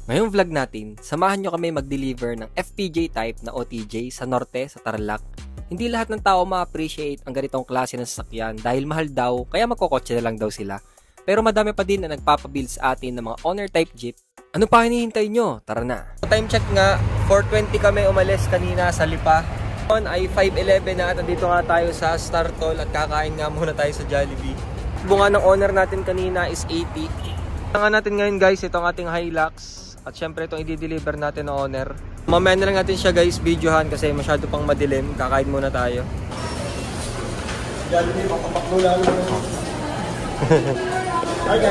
Ngayong vlog natin, samahan nyo kami mag-deliver ng FPJ type na OTJ sa norte, sa Tarlac. Hindi lahat ng tao ma-appreciate ang ganitong klase ng sasakyan dahil mahal daw, kaya magkokotse na lang daw sila. Pero madami pa din na nagpapabuild sa atin ng mga owner type jeep. Ano pa hinihintay nyo? Tara na! Time check nga, 4:20 kami umalis kanina sa Lipa. Ngayon ay 5:11 na at nandito nga tayo sa Startol at kakain nga muna tayo sa Jollibee. Bunga ng owner natin kanina is 80. Nga natin ngayon guys, ito ang ating Hilux. At syempre itong i-deliver natin na owner. Mamaya na lang natin siya guys videohan kasi masyado pang madilim. Kakain muna tayo.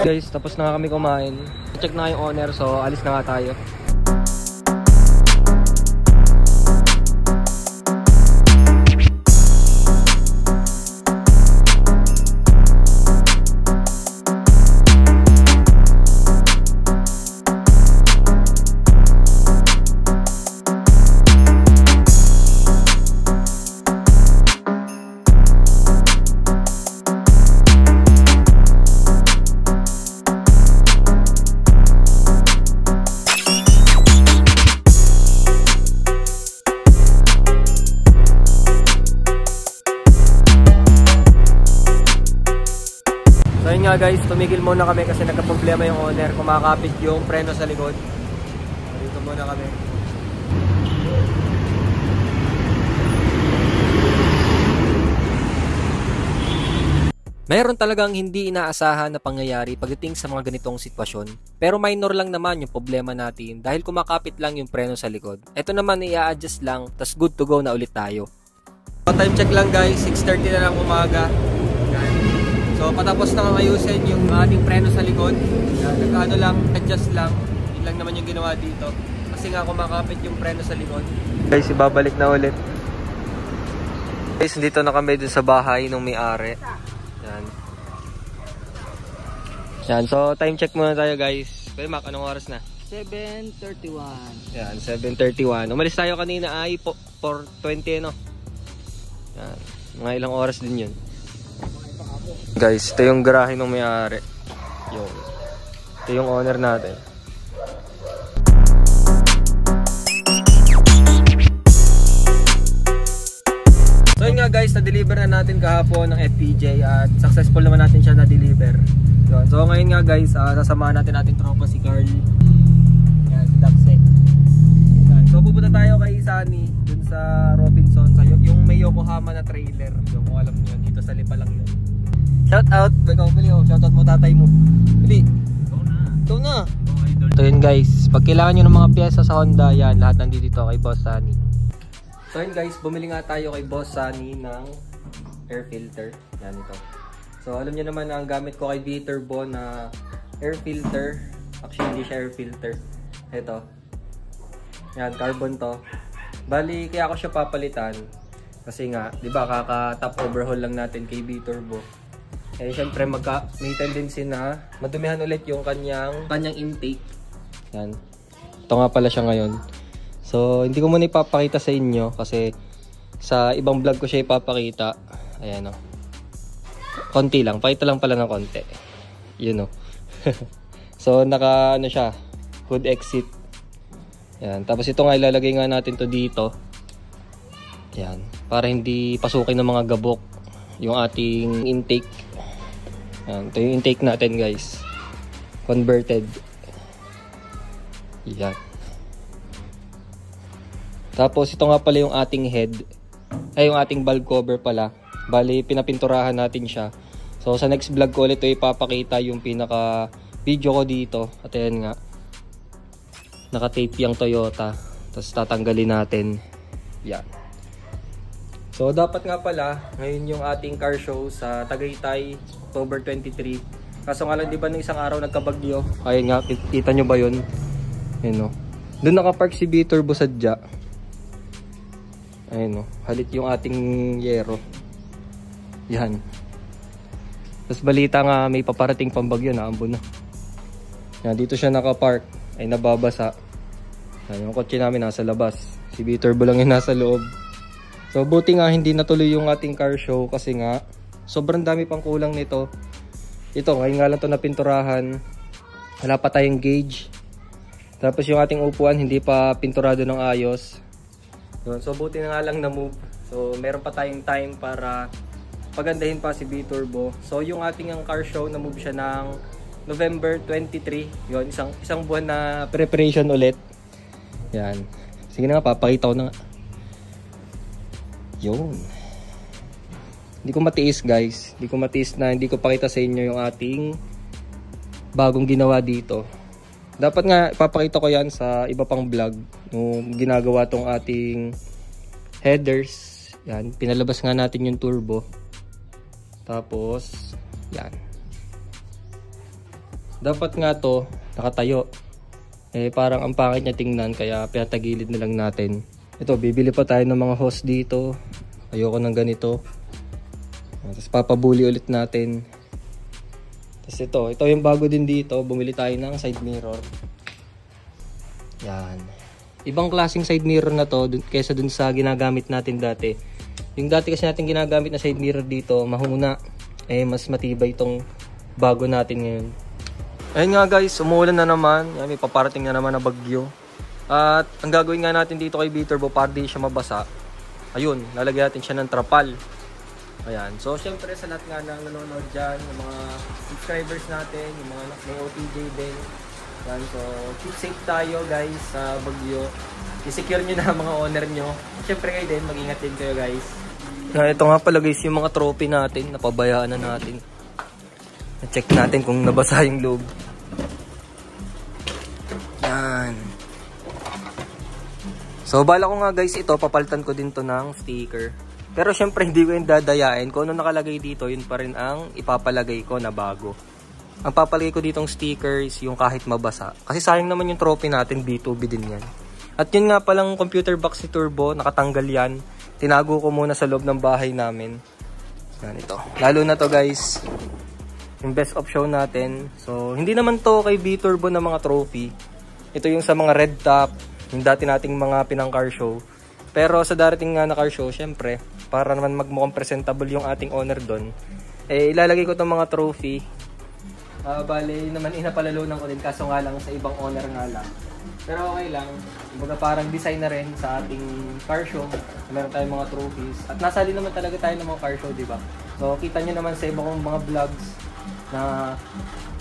Guys, tapos na nga kami kumain. Check na yung owner, so alis na nga tayo. So yun nga guys, tumigil muna kami kasi nagka-problema yung owner. Kumakapit yung preno sa likod. Dito muna kami. Mayroon talagang hindi inaasahan na pangyayari pagdating sa mga ganitong sitwasyon. Pero minor lang naman yung problema natin dahil kumakapit lang yung preno sa likod. Ito naman i-adjust lang, tas good to go na ulit tayo. Time check lang guys, 6:30 na lang umaga. So patapos na ayusin yung ating preno sa likod. Nagkaano lang, adjust lang. Yun lang naman yung ginawa dito. Kasi nga kumakapit yung preno sa likod. Guys, ibabalik na ulit. Guys, dito na kami dun sa bahay ng may-ari. Yan. Yan, so time check muna tayo guys. Kuya Mac, anong oras na? 7:31. Yan, 7:31. Umalis tayo kanina ay 4:20 no? Yan, mga ilang oras din yun. Guys, ito yung garahe ng may-ari. Ito yung owner natin. So yun nga guys, na-deliver na natin kahapon ng FPJ at successful naman natin siya na-deliver. So ngayon nga guys, sasamahan natin ating tropa si Carl. Yan, si Daxe. So pupunta tayo kay Sunny dun sa Robinson, sa yung may Yokohama na trailer. Yung kung alam nyo, dito sa Lipa lang yun. Shout out, ikaw Bili, shout out mo tatay mo. Bili. Ikaw na. So yun guys, pag kailangan nyo ng mga pyesa sa Honda, yan, lahat nandito kay Boss Sunny. So yun guys, bumili nga tayo kay Boss Sunny ng air filter. Yan ito. So alam nyo naman na ang gamit ko kay V-Turbo na air filter. Actually hindi siya air filter. Ito. Yan, carbon to. Bali, kaya ako siya papalitan. Kasi nga, di ba, kaka-top overhaul lang natin kay V-Turbo. Eh, syempre, may tendency na madumihan ulit yung kanyang intake. Yan. Ito nga pala siya ngayon. So, hindi ko muna ipapakita sa inyo kasi sa ibang vlog ko siya ipapakita. Ayan o. Konti lang. Pakita lang pala ng konti. Yun o. So, ano siya. Hood exit. Yan. Tapos ito nga ilalagay nga natin to dito. Yan. Para hindi pasukin ng mga gabok yung ating intake. Yan. Ito yung intake natin guys. Converted. Yan. Tapos ito nga pala yung ating head. Ay yung ating valve cover pala. Bali pinapinturahan natin siya. So sa next vlog ko ulit ipapakita yung pinaka video ko dito. At ayan nga. Naka-tape yung Toyota. Tapos tatanggalin natin. Yan. So dapat nga pala ngayon yung ating car show sa Tagaytay October 23. Kaso nga lang di ba nung isang araw nagkabagyo. Ayun nga, kita nyo ba yun? Ayun o. Doon nakapark si V-Turbo sadya. Ayun o. Halit yung ating yero. Yan. Tapos balita nga may paparating pambagyo na ambon na. Yan, dito siya nakapark. Ay nababasa. Yan, yung kotse namin nasa labas. Si V-Turbo lang yung nasa loob. So buti nga hindi natuloy yung ating car show kasi nga sobrang dami pang kulang nito. Ito ngayon nga lang ito napinturahan. Wala pa tayong gauge. Tapos yung ating upuan hindi pa pinturado ng ayos. Yun. So buti na nga lang na move. So meron pa tayong time para pagandahin pa si B-Turbo. So yung ating ang car show na move siya ng November 23. Yun, isang buwan na preparation ulit. Yan. Sige na nga, papakita ko na nga. Yun. Hindi ko matiis guys. Hindi ko matiis na hindi ko pakita sa inyo yung ating bagong ginawa dito. Dapat nga ipapakita ko yan sa iba pang vlog. Nung ginagawa tong ating headers. Yan. Pinalabas nga natin yung turbo. Tapos, yan. Dapat nga to nakatayo. Parang ang pangit niya tingnan. Kaya pinatagilid na lang natin. Ito, bibili pa tayo ng mga hose dito. Ayoko ng ganito. Tapos papabuli ulit natin. Tapos ito yung bago din dito. Bumili tayo ng side mirror. Yan. Ibang klaseng side mirror na to kaysa dun sa ginagamit natin dati. Yung dati kasi natin ginagamit na side mirror dito, mahuna. Mas matibay itong bago natin ngayon. Ayun nga guys, umuulan na naman. Yan, may paparating na naman na bagyo. At ang gagawin nga natin dito kay B-Turbo para di siya mabasa. Ayun, lalagyan natin siya ng trapal. Ayan. So, syempre sa lahat nga ng nanonood dyan, yung mga subscribers natin, yung mga may OTJ din. Ayan. So, keep safe tayo guys sa bagyo. I-secure nyo na ang mga owner nyo. Syempre kayo din, mag-ingat din kayo guys. Ito nga pala guys, yung mga trophy natin, napabayaan na natin. Na-check natin kung nabasa yung loob. Yan. So, bala ko nga guys, ito, papalitan ko din to ng sticker. Pero syempre hindi ko yung dadayain. Kung ano nakalagay dito, yun pa rin ang ipapalagay ko na bago. Ang papalagay ko ditong stickers, yung kahit mabasa. Kasi sayang naman yung trophy natin, B2B din yan. At yun nga palang computer box ni Turbo, nakatanggal yan. Tinago ko muna sa loob ng bahay namin. Yan ito. Lalo na to guys, yung best of show natin. So, hindi naman to kay B-Turbo na mga trophy. Ito yung sa mga red top, yung dati nating mga pinang car show. Pero sa darating nga na car show, syempre, para naman magmukhang presentable yung ating owner doon, ilalagay ko itong mga trophy. Bale, naman inapalalunan ko din, kaso nga lang sa ibang owner nga lang. Pero okay lang, kumbaga parang design na rin sa ating car show. Meron tayong mga trophies. At nasali naman talaga tayo ng mga car show, diba? So, kita nyo naman sa iba kong mga vlogs na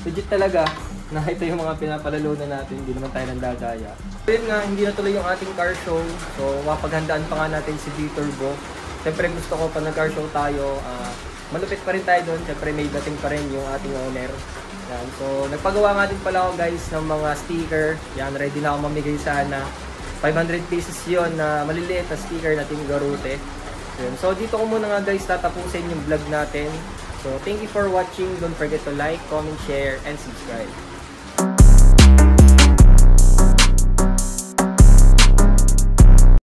legit talaga na ito yung mga pinapalalunan natin, hindi naman tayo nandadaya. Yun nga, hindi na tuloy yung ating car show. So, mapaghandaan pa nga natin si B-Turbo. Siyempre gusto ko pa nag-car show tayo. Malupit pa rin tayo doon. Siyempre may dating pa rin yung ating owner. Yan. So, nagpagawa nga din pala ako guys ng mga sticker. Yan, ready na ako mamigay sana. 500 pieces yon na maliliit na sticker na Team Garute. Yan. So, dito ko muna nga guys tatapusin yung vlog natin. So, thank you for watching. Don't forget to like, comment, share, and subscribe.